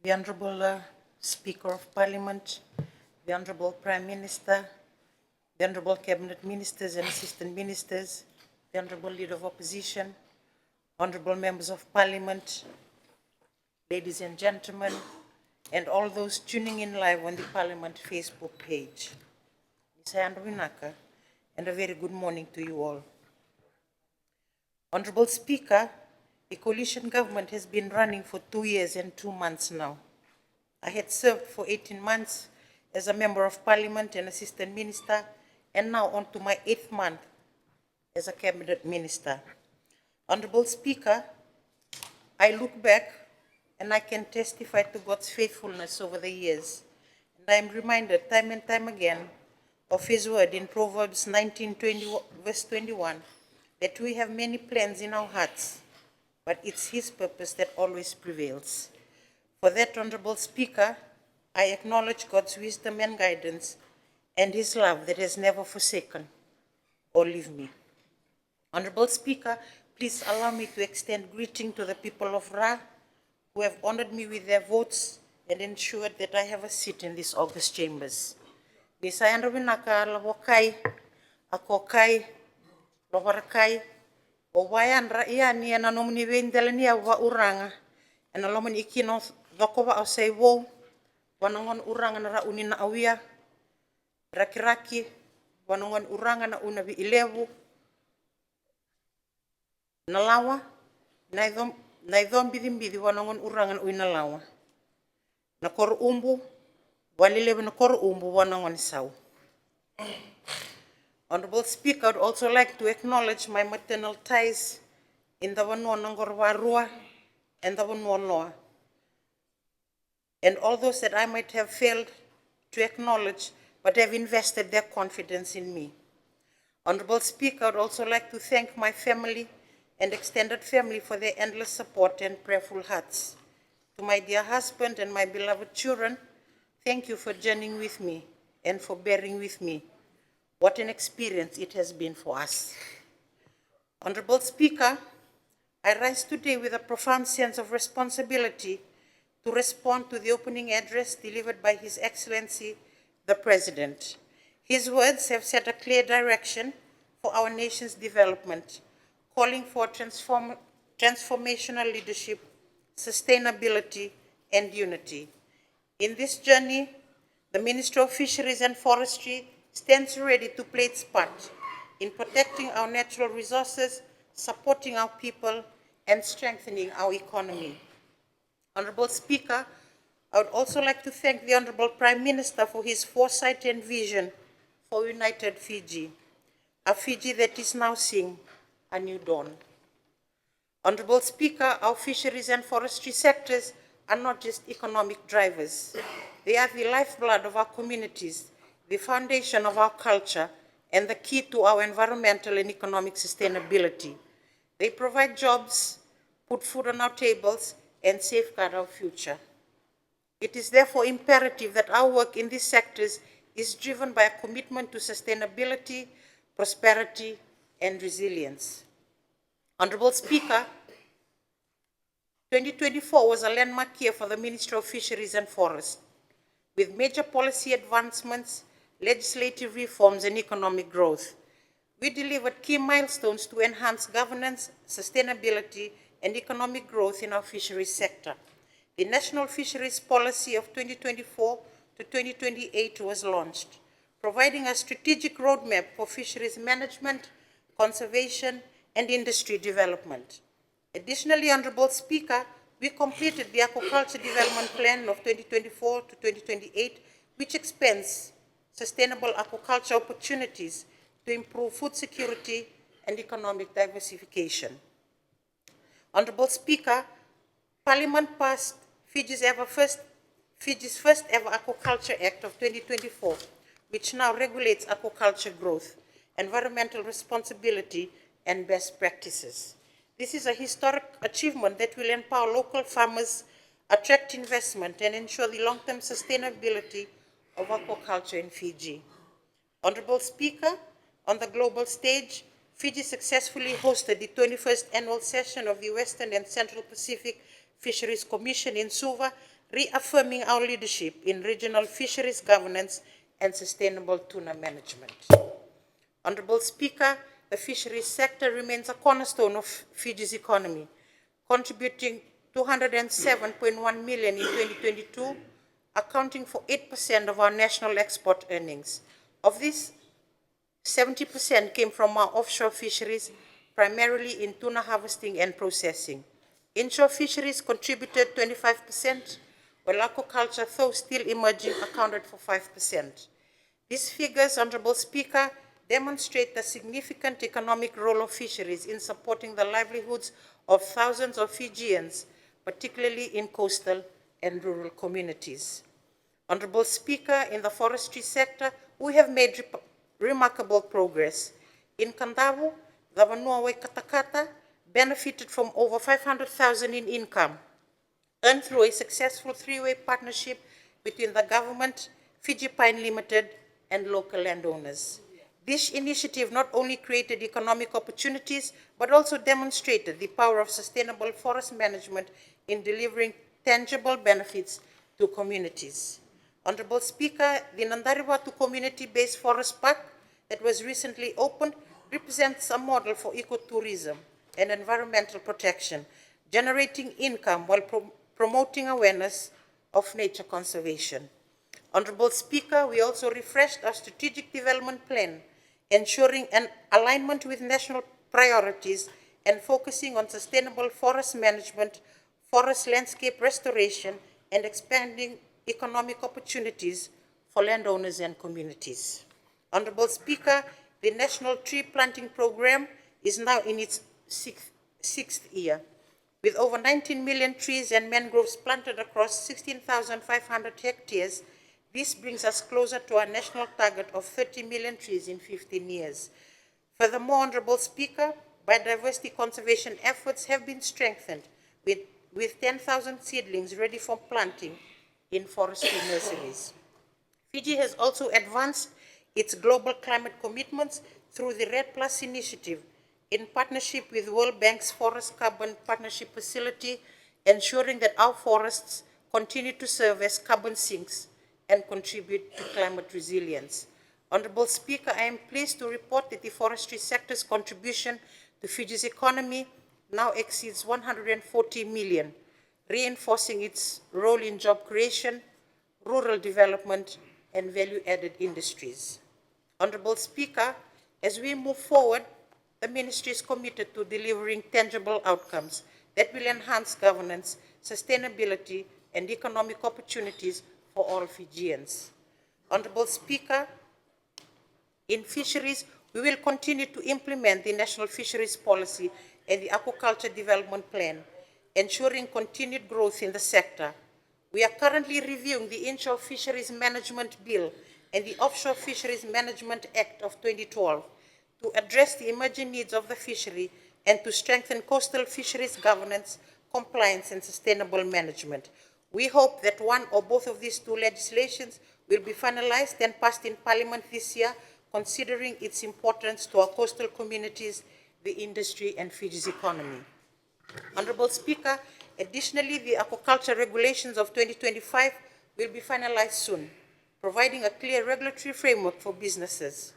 the Honorable Speaker of Parliament, the Honorable Prime Minister, the Honorable Cabinet Ministers and Assistant Ministers, the Honorable Leader of Opposition, Honorable Members of Parliament, ladies and gentlemen, and all those tuning in live on the Parliament Facebook page. Ms. Andrinaka, and a very good morning to you all. Honorable Speaker, the coalition government has been running for 2 years and 2 months now. I had served for 18 months as a member of Parliament and Assistant Minister, and now on to my 8th month as a Cabinet Minister. Honorable Speaker, I look back and I can testify to God's faithfulness over the years. And I am reminded time and time again of His word in Proverbs 19:20, verse 21, that we have many plans in our hearts, but it's His purpose that always prevails. For that, Honorable Speaker, I acknowledge God's wisdom and guidance and His love that has never forsaken or leave me. Honorable Speaker, please allow me to extend greeting to the people of Ra, who have honored me with their votes and ensured that I have a seat in these august chambers. Bisaya Winaka Lawakai, Akokai, Lawarakai, o wayan raia ni na nomni wendelani wa uranga, and alomon ikino vakowa o say wo, wanangon uranga na rauni na awia, rakiraki, wanangon uranga na unavi ilevu, nalawa, naidom bidimbidi wanangon uranga na uinalawa. Na kor umbu, walileve na kor umbu wanangon sau. Honorable Speaker, I would also like to acknowledge my maternal ties in the Vanua Nangorwarua and the Vanua Loa, and all those that I might have failed to acknowledge but have invested their confidence in me. Honorable Speaker, I would also like to thank my family and extended family for their endless support and prayerful hearts. To my dear husband and my beloved children, thank you for journeying with me and for bearing with me. What an experience it has been for us. Honorable Speaker, I rise today with a profound sense of responsibility to respond to the opening address delivered by His Excellency, the President. His words have set a clear direction for our nation's development, calling for transformational leadership, sustainability, and unity. In this journey, the Ministry of Fisheries and Forestry stands ready to play its part in protecting our natural resources, supporting our people, and strengthening our economy. Honorable Speaker, I would also like to thank the Honorable Prime Minister for his foresight and vision for United Fiji, a Fiji that is now seeing a new dawn. Honorable Speaker, our fisheries and forestry sectors are not just economic drivers. They are the lifeblood of our communities, the foundation of our culture, and the key to our environmental and economic sustainability. They provide jobs, put food on our tables, and safeguard our future. It is therefore imperative that our work in these sectors is driven by a commitment to sustainability, prosperity, and resilience. Honorable Speaker, 2024 was a landmark year for the Ministry of Fisheries and Forests, with major policy advancements, legislative reforms, and economic growth. We delivered key milestones to enhance governance, sustainability, and economic growth in our fisheries sector. The National Fisheries Policy of 2024 to 2028 was launched, providing a strategic roadmap for fisheries management, conservation, and industry development. Additionally, Honorable Speaker, we completed the Aquaculture Development Plan of 2024 to 2028, which expands sustainable aquaculture opportunities to improve food security and economic diversification. Honorable Speaker, Parliament passed Fiji's first ever Aquaculture Act of 2024, which now regulates aquaculture growth, environmental responsibility, and best practices. This is a historic achievement that will empower local farmers, attract investment, and ensure the long-term sustainability of aquaculture in Fiji. Honorable Speaker, on the global stage, Fiji successfully hosted the 21st annual session of the Western and Central Pacific Fisheries Commission in Suva, reaffirming our leadership in regional fisheries governance and sustainable tuna management. Honorable Speaker, the fisheries sector remains a cornerstone of Fiji's economy, contributing 207.1 million in 2022, accounting for 8% of our national export earnings. Of this, 70% came from our offshore fisheries, primarily in tuna harvesting and processing. Inshore fisheries contributed 25%, while aquaculture, though still emerging, accounted for 5%. These figures, Honorable Speaker, demonstrate the significant economic role of fisheries in supporting the livelihoods of thousands of Fijians, particularly in coastal and rural communities. Honorable Speaker, in the forestry sector, we have made remarkable progress. In Kandavu, the Vanua Waikatakata benefited from over 500,000 in income, earned through a successful three-way partnership between the government, Fiji Pine Limited, and local landowners. This initiative not only created economic opportunities, but also demonstrated the power of sustainable forest management in delivering tangible benefits to communities. Honorable Speaker, the Nandaribatu Community-Based Forest Park that was recently opened represents a model for ecotourism and environmental protection, generating income while promoting awareness of nature conservation. Honorable Speaker, we also refreshed our strategic development plan, ensuring an alignment with national priorities and focusing on sustainable forest management, forest landscape restoration, and expanding economic opportunities for landowners and communities. Honorable Speaker, the National Tree Planting Program is now in its sixth year, with over 19 million trees and mangroves planted across 16,500 hectares. This brings us closer to our national target of 30 million trees in 15 years. Furthermore, Honorable Speaker, biodiversity conservation efforts have been strengthened with 10,000 seedlings ready for planting in forestry nurseries. Fiji has also advanced its global climate commitments through the REDD Plus initiative in partnership with World Bank's Forest Carbon Partnership Facility, ensuring that our forests continue to serve as carbon sinks and contribute to climate resilience. Honorable Speaker, I am pleased to report that the forestry sector's contribution to Fiji's economy now exceeds 140 million, reinforcing its role in job creation, rural development, and value-added industries. Honorable Speaker, as we move forward, the Ministry is committed to delivering tangible outcomes that will enhance governance, sustainability, and economic opportunities for all Fijians. Honorable Speaker, in fisheries, we will continue to implement the National Fisheries Policy and the Aquaculture Development Plan, ensuring continued growth in the sector. We are currently reviewing the Inshore Fisheries Management Bill and the Offshore Fisheries Management Act of 2012 to address the emerging needs of the fishery and to strengthen coastal fisheries governance, compliance, and sustainable management. We hope that one or both of these two legislations will be finalized and passed in Parliament this year, considering its importance to our coastal communities, the industry, and Fiji's economy. Honorable Speaker, additionally, the aquaculture regulations of 2025 will be finalized soon, providing a clear regulatory framework for businesses.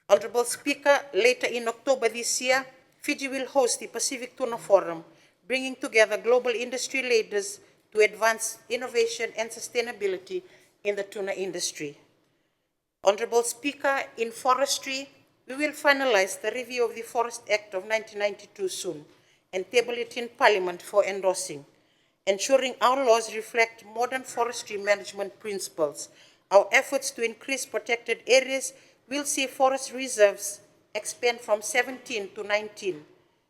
Honorable Speaker, later in October this year, Fiji will host the Pacific Tuna Forum, bringing together global industry leaders to advance innovation and sustainability in the tuna industry. Honorable Speaker, in forestry, we will finalize the review of the Forest Act of 1992 soon and table it in Parliament for endorsing, ensuring our laws reflect modern forestry management principles. Our efforts to increase protected areas will see forest reserves expand from 17 to 19,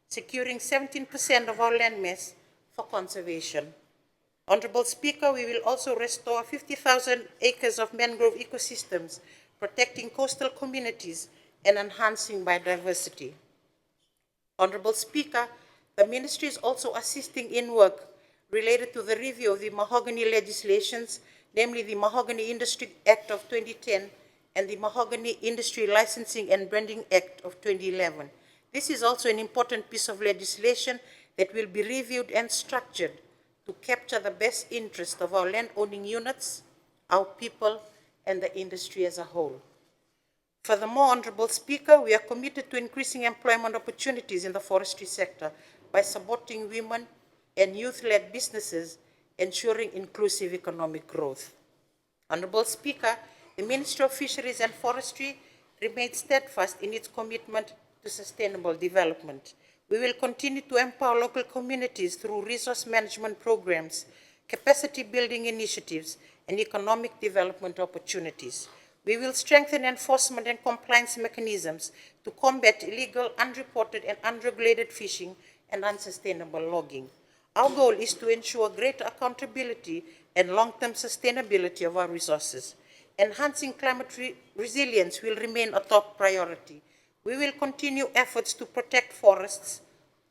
securing 17% of our landmass for conservation. Honorable Speaker, we will also restore 50,000 acres of mangrove ecosystems, protecting coastal communities and enhancing biodiversity. Honorable Speaker, the Ministry is also assisting in work related to the review of the mahogany legislations, namely the Mahogany Industry Act of 2010 and the Mahogany Industry Licensing and Branding Act of 2011. This is also an important piece of legislation that will be reviewed and structured to capture the best interest of our land-owning units, our people, and the industry as a whole. Furthermore, Honorable Speaker, we are committed to increasing employment opportunities in the forestry sector by supporting women and youth-led businesses, ensuring inclusive economic growth. Honorable Speaker, the Ministry of Fisheries and Forestry remains steadfast in its commitment to sustainable development. We will continue to empower local communities through resource management programs, capacity building initiatives, and economic development opportunities. We will strengthen enforcement and compliance mechanisms to combat illegal, unreported, and unregulated fishing and unsustainable logging. Our goal is to ensure greater accountability and long-term sustainability of our resources. Enhancing climate resilience will remain a top priority. We will continue efforts to protect forests,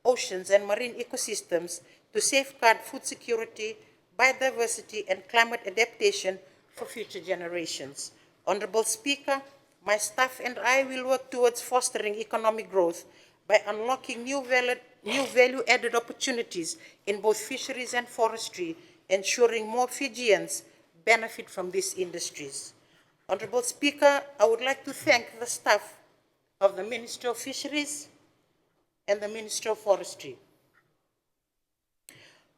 oceans, and marine ecosystems to safeguard food security, biodiversity, and climate adaptation for future generations. Honorable Speaker, my staff and I will work towards fostering economic growth by unlocking new value-added opportunities in both fisheries and forestry, ensuring more Fijians benefit from these industries. Honorable Speaker, I would like to thank the staff of the Ministry of Fisheries and the Ministry of Forestry.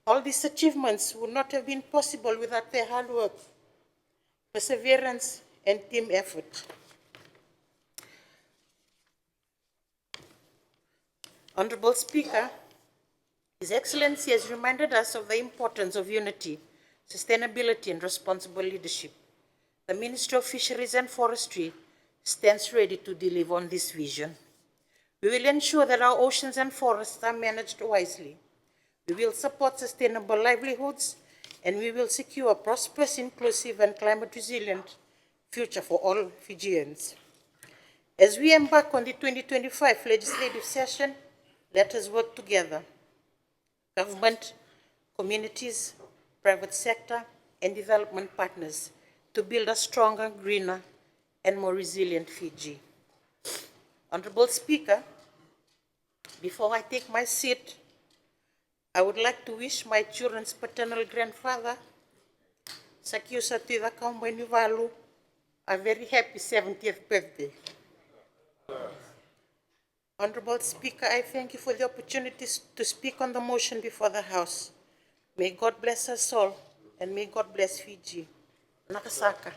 All these achievements would not have been possible without their hard work, perseverance, and team effort. Honorable Speaker, His Excellency has reminded us of the importance of unity, sustainability, and responsible leadership. The Ministry of Fisheries and Forestry stands ready to deliver on this vision. We will ensure that our oceans and forests are managed wisely. We will support sustainable livelihoods, and we will secure a prosperous, inclusive, and climate resilient future for all Fijians. As we embark on the 2025 legislative session, let us work together. Government, communities, private sector, and development partners to build a stronger, greener, and more resilient Fiji. Honorable Speaker, before I take my seat, I would like to wish my children's paternal grandfather, Alitia Bainivalu, a very happy 70th birthday. Honorable Speaker, I thank you for the opportunity to speak on the motion before the House. May God bless us all, and may God bless Fiji. Nakasaka.